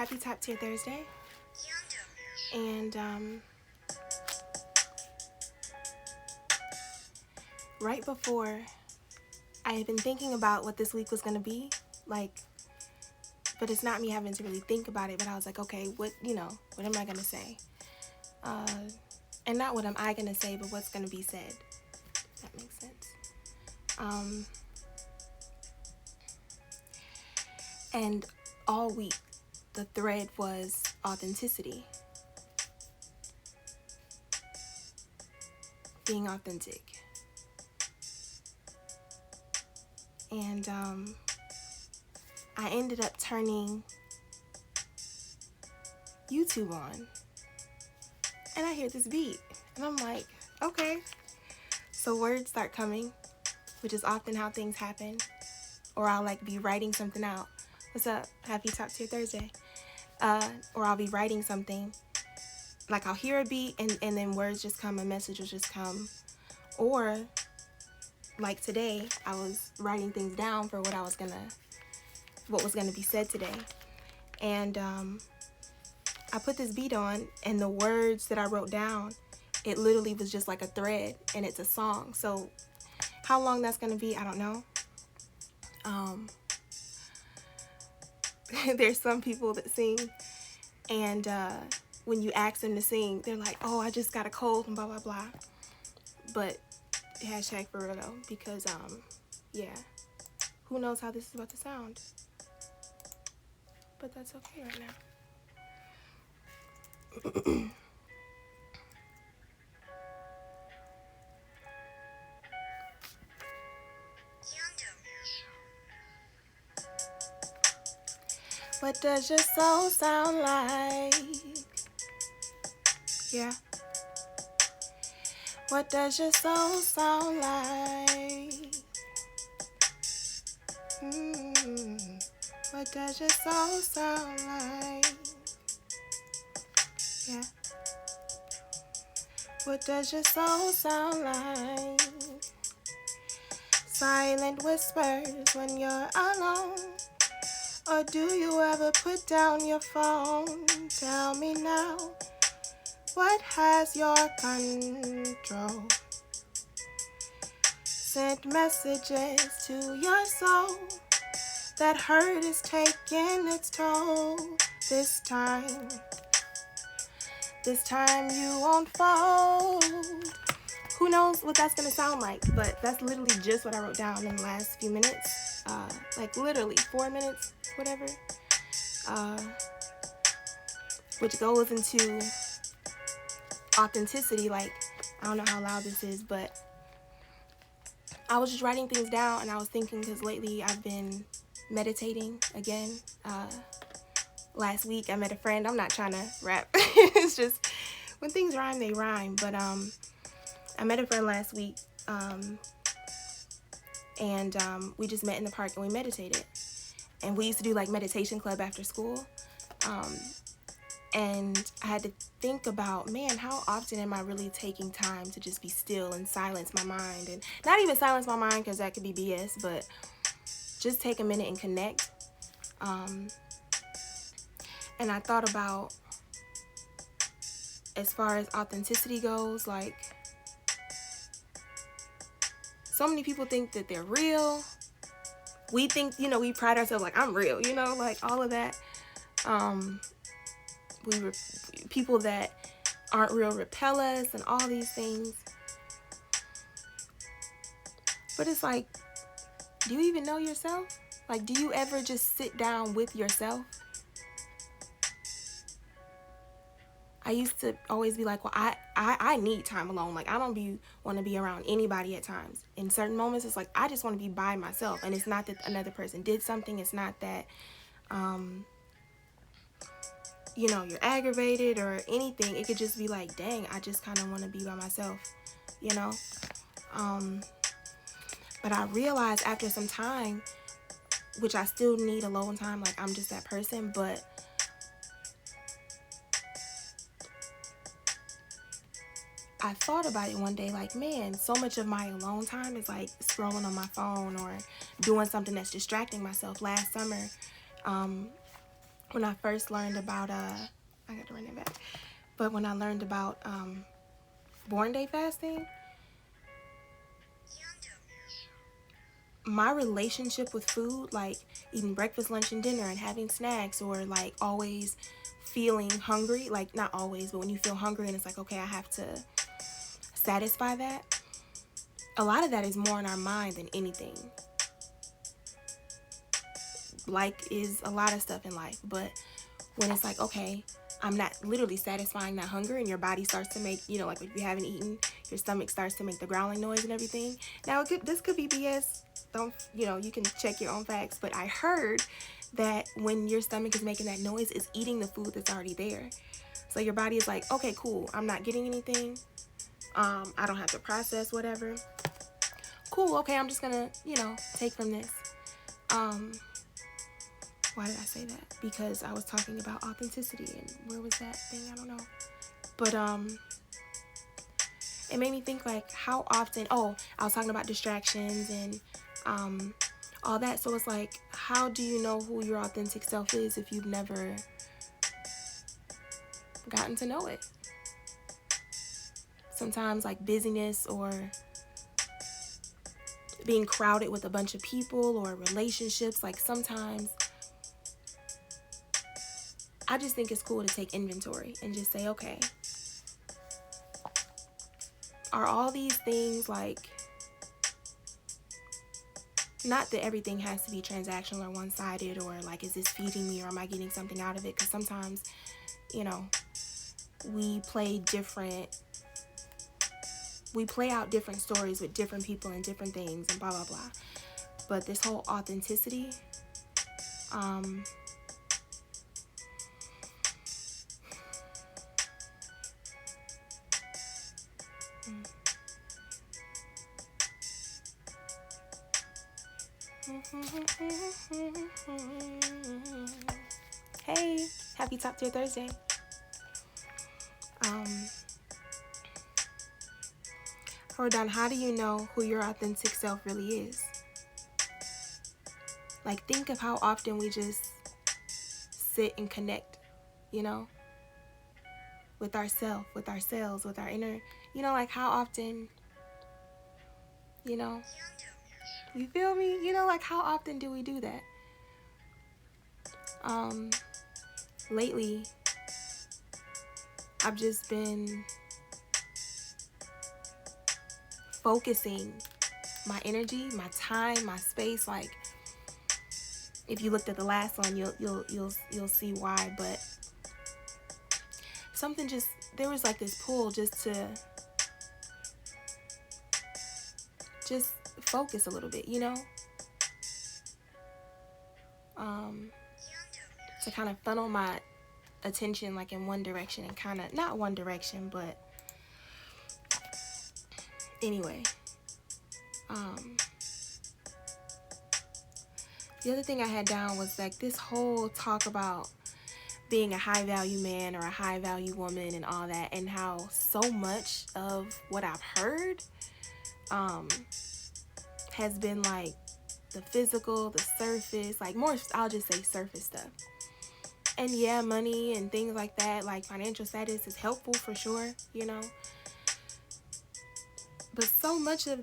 Happy Top Tier Thursday. And right before, I had been thinking about what this week was going to be, like, but it's not me having to really think about it, but I was like, okay, what am I going to say? And not what am I going to say, but what's going to be said. If that makes sense. And all week, the thread was authenticity. Being authentic. And I ended up turning YouTube on. And I hear this beat. And I'm like, okay. So words start coming, which is often how things happen. Or I'll like be writing something out. What's up? Happy Top Tier Thursday. Or I'll be writing something. Like I'll hear a beat and then words just come, a message will just come. Or like today, I was writing things down for what was gonna be said today. And I put this beat on, and the words that I wrote down, it literally was just like a thread, and it's a song. So how long that's gonna be, I don't know. There's some people that sing, and when you ask them to sing, they're like, oh, I just got a cold and blah blah blah. But hashtag for real though, because yeah, who knows how this is about to sound, but that's okay right now. What does your soul sound like? Yeah. What does your soul sound like? What does your soul sound like? Yeah. What does your soul sound like? Silent whispers when you're alone. Or do you ever put down your phone? Tell me now, what has your control? Sent messages to your soul. That hurt is taking its toll. This time you won't fold. Who knows what that's gonna sound like, but that's literally just what I wrote down in the last few minutes. Like literally 4 minutes, whatever. Which goes into authenticity. Like, I don't know how loud this is, but I was just writing things down, and I was thinking, because lately I've been meditating again. Last week I met a friend. I'm not trying to rap. It's just when things rhyme, they rhyme. But I met a friend last week, and we just met in the park and we meditated. And we used to do like meditation club after school. And I had to think about, man, how often am I really taking time to just be still and silence my mind? And not even silence my mind, because that could be BS, but just take a minute and connect. And I thought about, as far as authenticity goes, like, so many people think that they're real. We think, we pride ourselves like, I'm real, like all of that. People that aren't real repel us and all these things. But it's like, do you even know yourself? Like, do you ever just sit down with yourself? I used to always be like, well, I need time alone. Like, I don't want to be around anybody at times. In certain moments, it's like, I just want to be by myself. And it's not that another person did something. It's not that, you're aggravated or anything. It could just be like, dang, I just kind of want to be by myself, But I realized after some time, which I still need alone time, like I'm just that person, but I thought about it one day, like, man, so much of my alone time is like scrolling on my phone or doing something that's distracting myself. Last summer, when I first learned about I got to run it back. But when I learned about born day fasting, my relationship with food, like eating breakfast, lunch, and dinner and having snacks, or like always feeling hungry, like not always, but when you feel hungry and it's like, okay, I have to satisfy that. A lot of that is more in our mind than anything. Like is a lot of stuff in life, but when it's like, okay, I'm not literally satisfying that hunger, and your body starts to make, like if you haven't eaten, your stomach starts to make the growling noise and everything. Now, this could be BS. Don't, you can check your own facts, but I heard that when your stomach is making that noise, it's eating the food that's already there. So your body is like, okay, cool, I'm not getting anything. I don't have to process whatever. Cool, okay, I'm just gonna, take from this. Why did I say that? Because I was talking about authenticity, and where was that thing? I don't know. But it made me think, like, how often, I was talking about distractions and all that. So it's like, how do you know who your authentic self is if you've never gotten to know it? Sometimes like busyness or being crowded with a bunch of people or relationships, like sometimes I just think it's cool to take inventory and just say, okay, are all these things, like, not that everything has to be transactional or one-sided, or like, is this feeding me or am I getting something out of it? Because sometimes, we play out different stories with different people and different things and blah, blah, blah. But this whole authenticity, hey, happy Talk to Your Thursday. Hold on, how do you know who your authentic self really is? Like, think of how often we just sit and connect, with ourselves, with our inner, like how often, you feel me? Like how often do we do that? Lately, I've just been focusing my energy, my time, my space. Like, if you looked at the last one, you'll see why. But there was like this pull just to focus a little bit, to kind of funnel my attention like in one direction, and kind of not one direction, but anyway. The other thing I had down was like this whole talk about being a high value man or a high value woman and all that, and how so much of what I've heard has been like the physical, the surface, like more, I'll just say surface stuff. And yeah, money and things like that, like financial status is helpful for sure, But so much of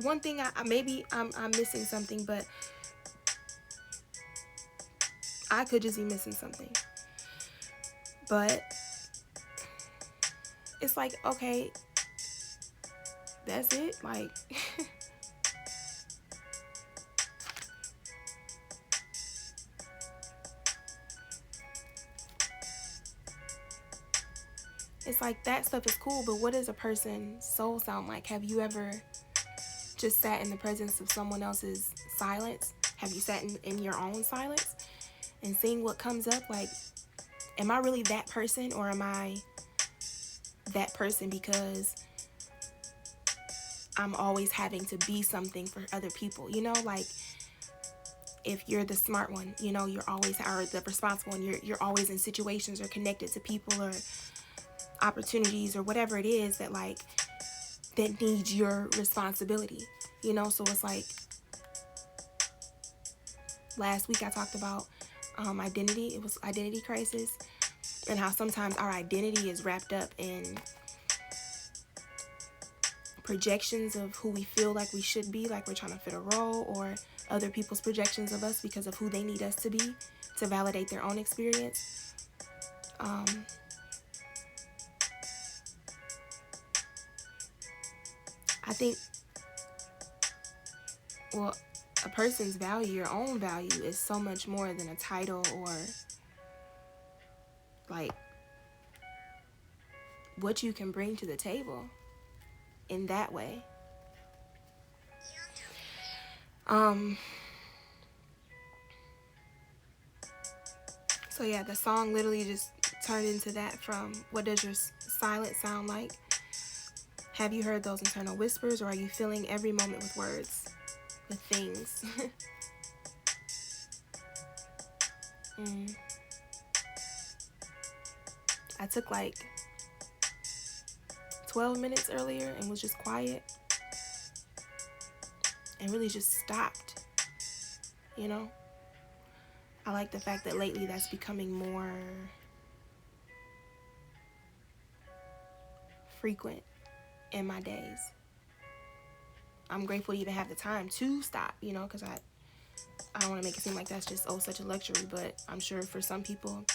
one thing, maybe I'm missing something, but I could just be missing something. But it's like, okay, that's it. Like, it's like that stuff is cool, but what does a person's soul sound like? Have you ever just sat in the presence of someone else's silence? Have you sat in your own silence and seen what comes up? Like, am I really that person, or am I that person because I'm always having to be something for other people? Like, if you're the smart one, you're always, or the responsible one, you're always in situations or connected to people or opportunities or whatever it is that needs your responsibility, so it's like, last week I talked about identity. It was identity crisis, and how sometimes our identity is wrapped up in projections of who we feel like we should be, like we're trying to fit a role, or other people's projections of us because of who they need us to be to validate their own experience. I think, well, a person's value, your own value, is so much more than a title or like what you can bring to the table in that way. So yeah, the song literally just turned into that, from what does your silence sound like? Have you heard those internal whispers, or are you filling every moment with words, with things? I took like 12 minutes earlier and was just quiet and really just stopped, you know? I like the fact that lately that's becoming more frequent in my days. I'm grateful to even have the time to stop, you know, because I don't want to make it seem like that's just, such a luxury, but I'm sure for some people,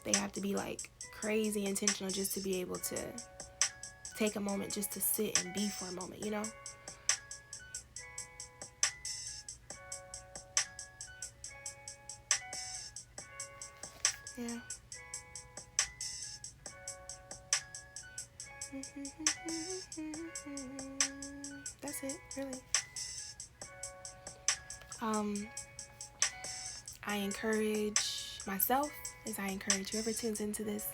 they have to be like crazy intentional just to be able to take a moment just to sit and be for a moment, you know? Yeah. That's it, really. I encourage myself, as I encourage whoever tunes into this,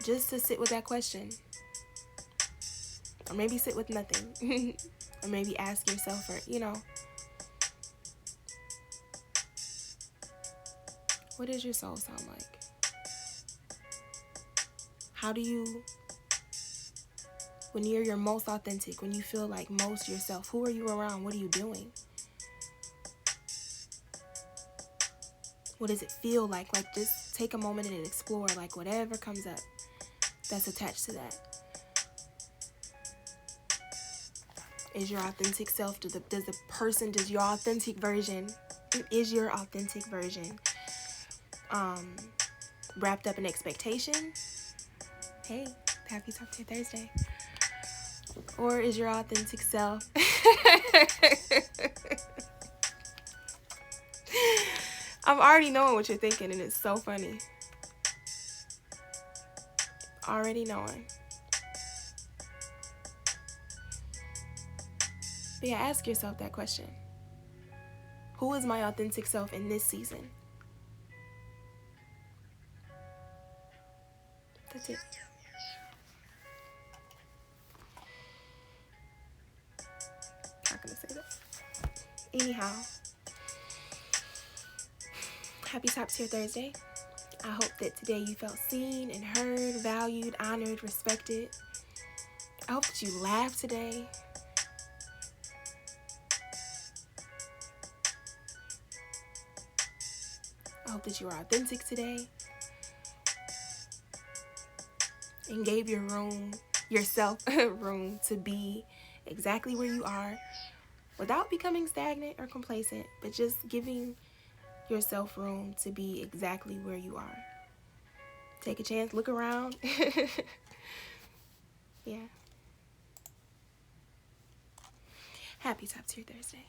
just to sit with that question. Or maybe sit with nothing. Or maybe ask yourself, or, you know, what does your soul sound like? How do you, when you're your most authentic, when you feel like most yourself, who are you around? What are you doing? What does it feel like? Like, just take a moment and explore, like, whatever comes up that's attached to that. Is your authentic self, does your authentic version, is your authentic version wrapped up in expectation? Hey, happy Talk to Thursday. Or is your authentic self I'm already knowing what you're thinking, and it's so funny. Already knowing. But yeah, ask yourself that question. Who is my authentic self in this season? That's it. Not gonna say that. Anyhow, happy Top Tier Thursday. I hope that today you felt seen and heard, valued, honored, respected. I hope that you laughed today. I hope that you are authentic today and gave yourself room to be exactly where you are without becoming stagnant or complacent, but just giving yourself room to be exactly where you are. Take a chance, look around. Yeah. Happy Top Tier Thursday.